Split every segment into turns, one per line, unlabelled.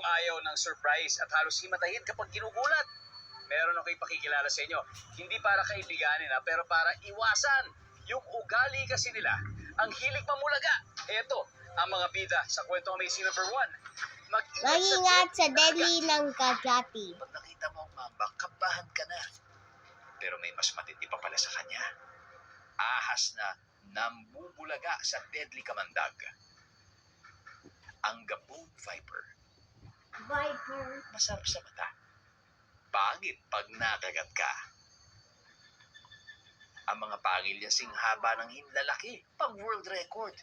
tipong ayaw ng surprise at halos himatayin kapag ginugulat. Meron ako ipakikilala sa inyo. Hindi para kaibiganin pero para iwasan. Yung ugali kasi nila, ang hilig mamulaga. Eto, ang mga bida sa kwento Amazing number 1.
Mag-ingat sa deli ng kagati.
Pag nakita mo ang mamba, kabahan ka na. Pero may mas matindi pa pala sa kanya. Ahas na nambubulaga sa deadly kamandag. Ang Gabon Viper. Masarap sa mata. Pangit pag nakagat ka. Ang mga pangil niya sing haba ng hinlalaki, pang world record.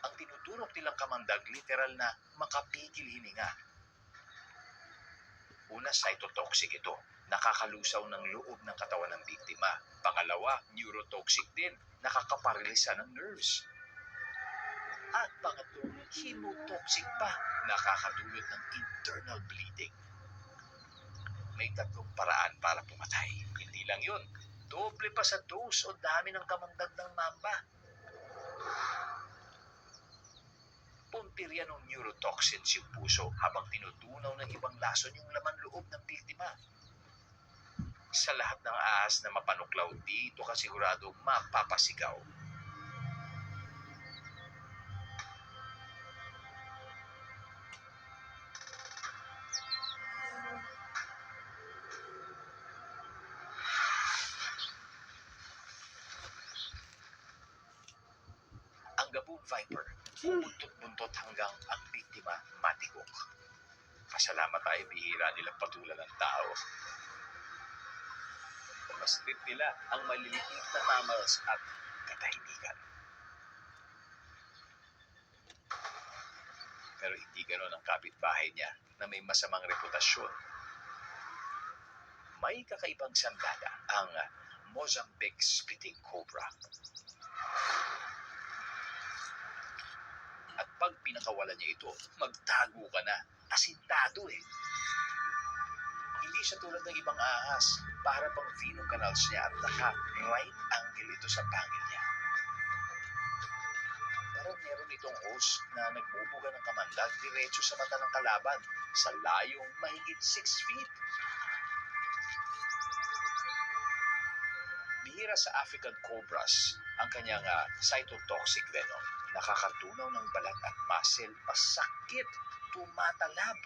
Ang tinuturok nilang kamandag literal na makapigil hininga. Una, cytotoxic ito. Nakakalusaw ng loob ng katawan ng biktima. Pangalawa, neurotoxic din. Nakakaparilisa ng nerves. At pangatlo, hemotoxic pa. Nakakadulot ng internal bleeding. May 3 paraan para pumatay. Hindi lang yun. Doble pa sa dose o dami ng kamandag ng mamba. Puntirya ng neurotoxins yung puso habang tinutunaw ng ibang lason yung laman loob ng biktima. Sa lahat ng ahas na mapanuklaw dito kasigurado mapapasigaw. Ang Gabon Viper, buntot-buntot hanggang ang biktima matigok. Pasalamat tayo, bihira nilang patulan ng tao. Mas trip nila ang maliliit na mammals at katahimikan. Pero hindi ganon ang kapitbahay niya na may masamang reputasyon. May kakaibang sandata ang Mozambique Spitting Cobra. At pag pinakawalan niya ito, magtago ka na. Asintado eh. Hindi siya tulad ng ibang ahas. Para pang venum canals niya at naka-right angle ito sa pangil niya. Parang meron itong hose na nagbubuga ng kamandag diretso sa mata ng kalaban sa layong mahigit 6 feet. Bihira sa African cobras ang kanyang cytotoxic venom. Nakakatunaw ng balat at muscle, masakit, tumatalab.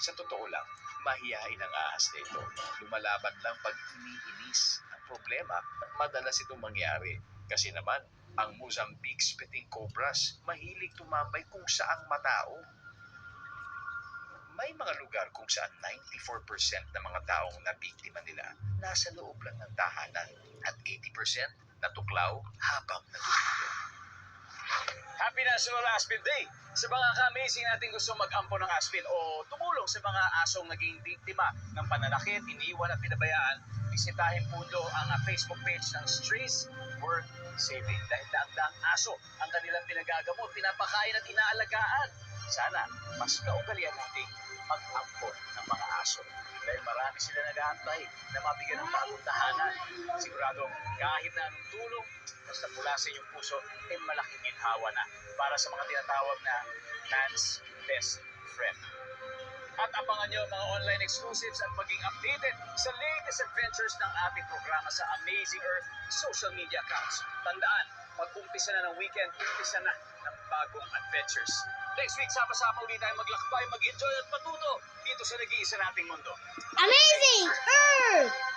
Sa totoo lang, mahihain ang ahas na ito. Lumalaban lang pag iniinis. Ang problema, madalas itong mangyari. Kasi naman, ang Mozambique Spitting Cobras, mahilig tumambay kung saang matao. May mga lugar kung saan 94% ng mga taong nabiktima nila nasa loob lang ng tahanan at 80% natuklaw habang natutulog. Happy National Aspin Day! Sa mga ka-amazing natin gusto mag-ampo ng aspin o tumulong sa mga asong naging biktima ng pananakit, iniwan at pinabayaan, bisitahin pundo ang Facebook page ng Strays Worth Saving. Dahil daang aso ang kanilang pinagagamot, pinapakain at inaalagaan. Sana mas kaugalian natin mag-ampo ng mga aso. Dahil marami sila nag-aantay na mabigyan ng bagong tahanan. Sigurado kahit na anong tulong, basta mula sa inyong puso, malaking ginhawa na para sa mga tinatawag na man's best friend. At abangan nyo mga online exclusives at maging updated sa latest adventures ng ating programa sa Amazing Earth social media accounts. Tandaan, mag-umpisa na ng weekend, umpisa na ng bagong adventures. Next week, sama-sama ulit tayo maglakbay, mag-enjoy at matuto dito sa nag-iisa nating mundo.
Amazing Earth!